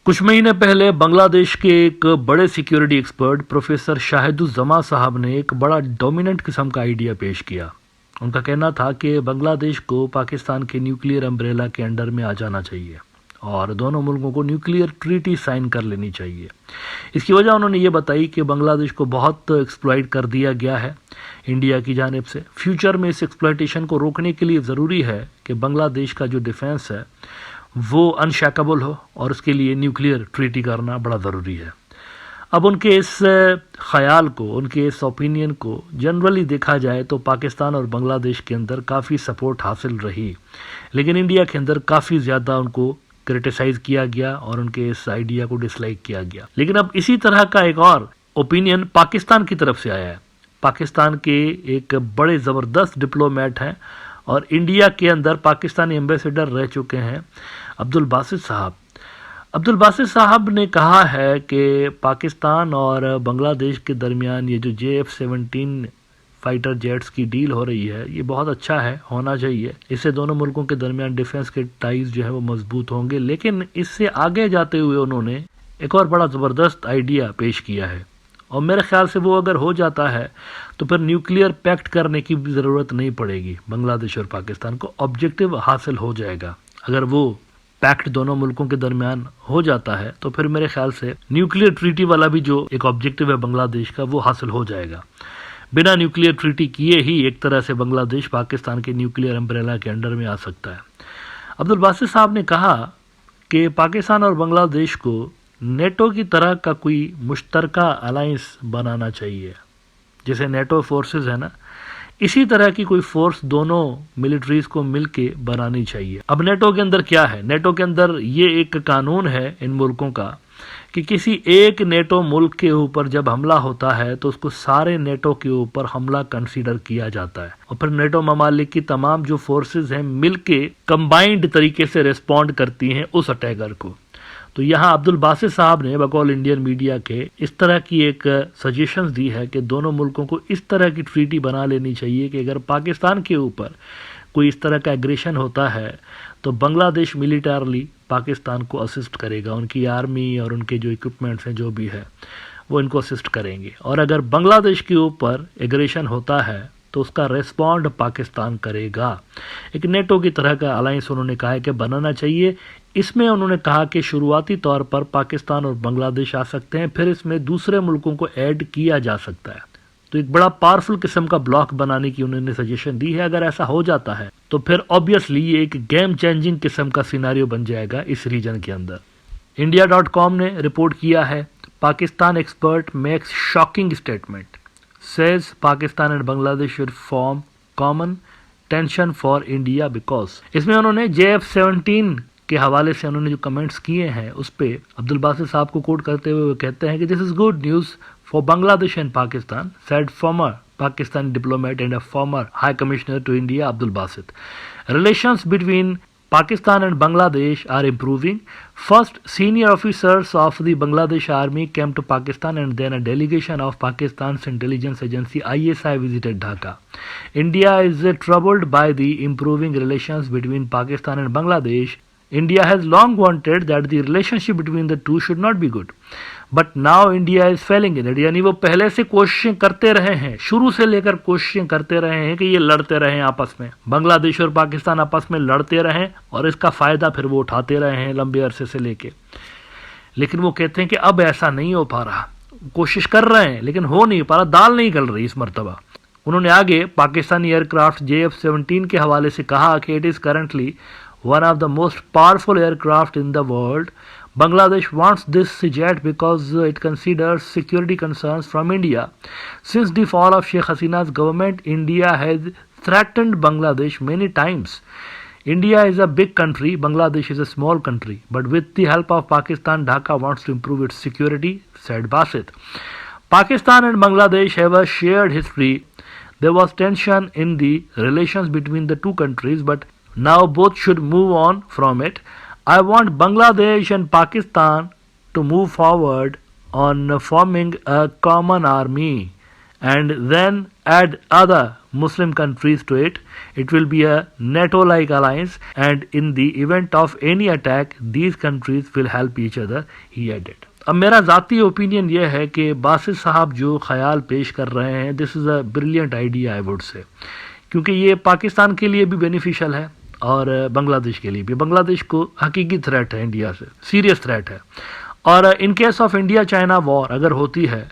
کچھ مہینے پہلے بنگلہ دیش کے ایک بڑے سیکیورٹی ایکسپرٹ پروفیسر شاہد الزما صاحب نے ایک بڑا ڈومیننٹ قسم کا آئیڈیا پیش کیا. ان کا کہنا تھا کہ بنگلہ دیش کو پاکستان کے نیوکلیئر امبریلا کے انڈر میں آ جانا چاہیے اور دونوں ملکوں کو نیوکلیئر ٹریٹی سائن کر لینی چاہیے. اس کی وجہ انہوں نے یہ بتائی کہ بنگلہ دیش کو بہت ایکسپلائٹ کر دیا گیا ہے انڈیا کی جانب سے. فیوچر میں اس ایکسپلائٹیشن کو روکنے کے لیے ضروری ہے کہ بنگلہ دیش کا جو ڈیفنس ہے وہ انشیکبل ہو اور اس کے لیے نیوکلیئر ٹریٹی کرنا بڑا ضروری ہے. اب ان کے اس خیال کو، ان کے اس اوپینین کو جنرلی دیکھا جائے تو پاکستان اور بنگلہ دیش کے اندر کافی سپورٹ حاصل رہی، لیکن انڈیا کے اندر کافی زیادہ ان کو کرٹیسائز کیا گیا اور ان کے اس آئیڈیا کو ڈس لائک کیا گیا. لیکن اب اسی طرح کا ایک اور اوپینین پاکستان کی طرف سے آیا ہے. پاکستان کے ایک بڑے زبردست ڈپلومیٹ ہیں اور انڈیا کے اندر پاکستانی ایمبیسیڈر رہ چکے ہیں عبدالباسط صاحب. عبدالباسط صاحب نے کہا ہے کہ پاکستان اور بنگلہ دیش کے درمیان یہ جو JF-17 فائٹر جیٹس کی ڈیل ہو رہی ہے یہ بہت اچھا ہے، ہونا چاہیے. اس سے دونوں ملکوں کے درمیان ڈیفنس کے ٹائز جو ہے وہ مضبوط ہوں گے. لیکن اس سے آگے جاتے ہوئے انہوں نے ایک اور بڑا زبردست آئیڈیا پیش کیا ہے اور میرے خیال سے وہ اگر ہو جاتا ہے تو پھر نیوکلیئر پیکٹ کرنے کی بھی ضرورت نہیں پڑے گی. بنگلہ دیش اور پاکستان کو آبجیکٹو حاصل ہو جائے گا. اگر وہ پیکٹ دونوں ملکوں کے درمیان ہو جاتا ہے تو پھر میرے خیال سے نیوکلیئر ٹریٹی والا بھی جو ایک آبجیکٹو ہے بنگلہ دیش کا وہ حاصل ہو جائے گا. بنا نیوکلیئر ٹریٹی کیے ہی ایک طرح سے بنگلہ دیش پاکستان کے نیوکلیئر امبریلا کے انڈر میں آ سکتا ہے. عبدالباسط صاحب نے کہا کہ پاکستان اور بنگلہ دیش کو نیٹو کی طرح کا کوئی مشترکہ الائنس بنانا چاہیے. جیسے نیٹو فورسز ہے نا، اسی طرح کی کوئی فورس دونوں ملٹریز کو مل کے بنانی چاہیے. اب نیٹو کے اندر کیا ہے؟ نیٹو کے اندر یہ ایک قانون ہے ان ملکوں کا کہ کسی ایک نیٹو ملک کے اوپر جب حملہ ہوتا ہے تو اس کو سارے نیٹو کے اوپر حملہ کنسیڈر کیا جاتا ہے اور پھر نیٹو ممالک کی تمام جو فورسز ہیں مل کے کمبائنڈ طریقے سے ریسپونڈ کرتی ہیں اس اٹیکر کو. تو یہاں عبدالباسط صاحب نے بقول انڈین میڈیا کے اس طرح کی ایک سجیشنز دی ہے کہ دونوں ملکوں کو اس طرح کی ٹریٹی بنا لینی چاہیے کہ اگر پاکستان کے اوپر کوئی اس طرح کا ایگریشن ہوتا ہے تو بنگلہ دیش ملیٹرلی پاکستان کو اسسٹ کرے گا. ان کی آرمی اور ان کے جو اکوپمنٹس ہیں جو بھی ہے وہ ان کو اسسٹ کریں گے. اور اگر بنگلہ دیش کے اوپر ایگریشن ہوتا ہے تو اس کا ریسپونڈ پاکستان کرے گا. ایک نیٹو کی طرح کا الائنس انہوں نے کہا ہے کہ بنانا چاہیے. اس میں انہوں نے کہا کہ شروعاتی طور پر پاکستان اور بنگلہ دیش آ سکتے ہیں، پھر اس میں دوسرے ملکوں کو ایڈ کیا جا سکتا ہے. تو ایک بڑا پاورفل قسم کا بلاک بنانے کی انہوں نے سجیشن دی ہے. اگر ایسا ہو جاتا ہے تو پھر آبویسلی یہ ایک گیم چینجنگ قسم کا سیناریو بن جائے گا اس ریجن کے اندر. India.com نے رپورٹ کیا ہے Pakistan expert makes shocking statement says Pakistan and Bangladesh should form common tension for India because اس میں انہوں نے JF-17 کے حوالے سے انہوں نے جو کمنٹس کیے ہیں اس پہ عبدالباسط صاحب کو کوٹ کرتے ہوئے وہ کہتے ہیں کہ this is good news for Bangladesh and Pakistan, said former Pakistani diplomat and a former High Commissioner to India Abdul Basit. Relations between Pakistan and Bangladesh are improving. First, senior officers of the Bangladesh army came to Pakistan and then a delegation of Pakistan's intelligence agency ISI visited Dhaka. India is troubled by the improving relations between Pakistan and Bangladesh. India has long wanted that the relationship between the two should not be good. But now India is failing in it. یعنی وہ پہلے سے کوششیں کرتے رہے ہیں، شروع سے لے کر کوششیں کرتے رہے ہیں کہ یہ لڑتے رہیں آپس میں، بنگلہ دیش اور پاکستان آپس میں لڑتے رہیں اور اس کا فائدہ پھر وہ اٹھاتے رہے ہیں لمبے عرصے سے لے کے. لیکن وہ کہتے ہیں کہ اب ایسا نہیں ہو پا رہا. کوشش کر رہے ہیں لیکن ہو نہیں پا رہا، دال نہیں گل رہی اس مرتبہ. انہوں نے آگے پاکستانی ایئر کرافٹ JF-17 کے حوالے سے کہا کہ it is currently one of the most powerful aircraft in the world. Bangladesh wants this jet because it considers security concerns from India. Since the fall of Sheikh Hasina's government, India has threatened Bangladesh many times. India is a big country, Bangladesh is a small country, but with the help of Pakistan, Dhaka wants to improve its security, said Basit. Pakistan and Bangladesh have a shared history. There was tension in the relations between the two countries, but now both should move on from it. I want Bangladesh and Pakistan to move forward on forming a common army and then add other Muslim countries to it. It will be a NATO-like alliance, and in the event of any attack, these countries will help each other, he added. اب میرا ذاتی opinion یہ ہے کہ باسط صاحب جو خیال پیش کر رہے ہیں this is a brilliant idea I would say, کیونکہ یہ پاکستان کے لیے بھی بینیفیشل ہے اور بنگلہ دیش کے لیے بھی. بنگلہ دیش کو حقیقی تھریٹ ہے انڈیا سے، سیریس تھریٹ ہے، اور in case of India China war اگر ہوتی ہے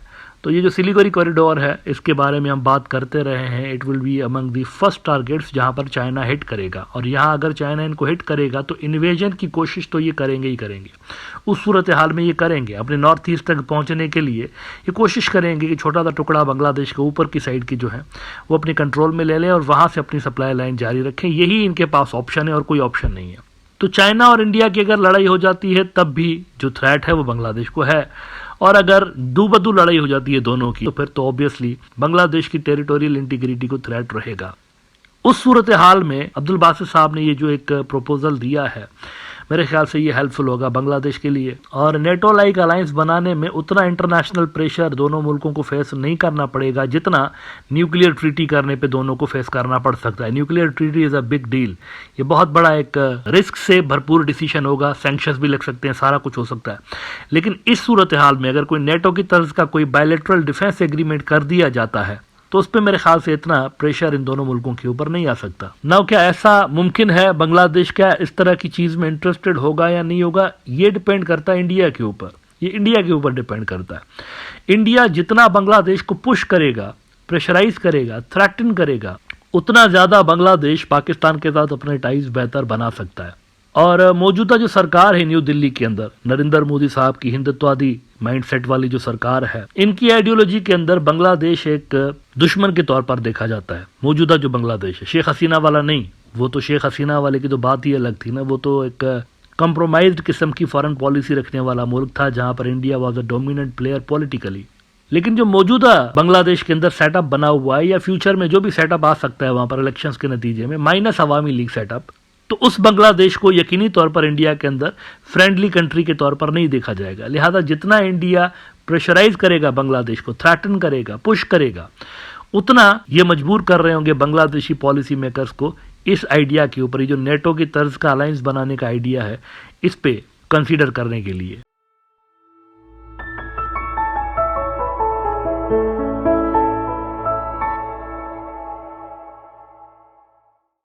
تو یہ جو سلیگوری کوریڈور ہے اس کے بارے میں ہم بات کرتے رہے ہیں. It will be among the first targets جہاں پر چائنا ہٹ کرے گا، اور یہاں اگر چائنا ان کو ہٹ کرے گا تو انویژن کی کوشش تو یہ کریں گے ہی کریں گے. اس صورتحال میں یہ کریں گے اپنے نارتھ ایسٹ تک پہنچنے کے لیے یہ کوشش کریں گے کہ چھوٹا سا ٹکڑا بنگلہ دیش کے اوپر کی سائڈ کی جو ہے وہ اپنی کنٹرول میں لے لیں اور وہاں سے اپنی سپلائی لائن جاری رکھیں. یہی ان کے پاس آپشن ہے اور کوئی آپشن نہیں ہے. تو چائنا اور انڈیا کی اگر لڑائی ہو جاتی ہے تب بھی جو تھریٹ ہے وہ بنگلہ دیش کو ہے، اور اگر دو بدو لڑائی ہو جاتی ہے دونوں کی تو پھر تو اوبیسلی بنگلہ دیش کی ٹیریٹوریل انٹیگریٹی کو تھریٹ رہے گا. اس صورتحال میں عبدالباسط صاحب نے یہ جو ایک پروپوزل دیا ہے میرے خیال سے یہ ہیلپ فل ہوگا بنگلہ دیش کے لیے، اور نیٹو لائک الائنس بنانے میں اتنا انٹرنیشنل پریشر دونوں ملکوں کو فیس نہیں کرنا پڑے گا جتنا نیوکلیئر ٹریٹی کرنے پہ دونوں کو فیس کرنا پڑ سکتا ہے. Nuclear treaty is a big deal, یہ بہت بڑا ایک رسک سے بھرپور ڈیسیشن ہوگا، سینکشنز بھی لگ سکتے ہیں، سارا کچھ ہو سکتا ہے. لیکن اس صورتحال میں اگر کوئی نیٹو کی طرز کا کوئی بائیلیٹرل ڈیفنس ایگریمنٹ کر دیا جاتا ہے تو اس پہ میرے خیال سے اتنا پریشر ان دونوں ملکوں کے اوپر نہیں آ سکتا. نہ کیا ایسا ممکن ہے بنگلہ دیش کیا اس طرح کی چیز میں انٹرسٹڈ ہوگا یا نہیں ہوگا، یہ ڈیپینڈ کرتا ہے انڈیا کے اوپر، یہ انڈیا کے اوپر ڈیپینڈ کرتا ہے. انڈیا جتنا بنگلہ دیش کو پش کرے گا، پریشرائز کرے گا، تھریٹن کرے گا، اتنا زیادہ بنگلہ دیش پاکستان کے ساتھ اپنے ٹائز بہتر بنا سکتا ہے. اور موجودہ جو سرکار ہے نیو دلی کے اندر نریندر مودی صاحب کی ہندتوادی مائنڈ سیٹ والی جو سرکار ہے، ان کی آئیڈیولوجی کے اندر بنگلہ دیش ایک دشمن کے طور پر دیکھا جاتا ہے. موجودہ جو بنگلہ دیش ہے شیخ حسینہ والا نہیں، وہ تو شیخ حسینہ والے کی تو بات ہی الگ تھی نا، وہ تو ایک کمپرومائزڈ قسم کی فارن پالیسی رکھنے والا ملک تھا جہاں پر India was a dominant player politically. لیکن جو موجودہ بنگلہ دیش کے اندر سیٹ اپ بنا ہوا ہے یا فیوچر میں جو بھی سیٹ اپ آ سکتا ہے وہاں پر الیکشنز کے نتیجے میں مائنس عوامی لیگ سیٹ اپ، تو اس بنگلہ دیش کو یقینی طور پر انڈیا کے اندر فرینڈلی کنٹری کے طور پر نہیں دیکھا جائے گا. لہذا جتنا انڈیا پریشرائز کرے گا بنگلہ دیش کو، تھریٹن کرے گا، پش کرے گا، اتنا یہ مجبور کر رہے ہوں گے بنگلہ دیشی پالیسی میکرز کو اس آئیڈیا کے اوپر، یہ جو نیٹو کی طرز کا الائنس بنانے کا آئیڈیا ہے اس پہ کنسیڈر کرنے کے لیے.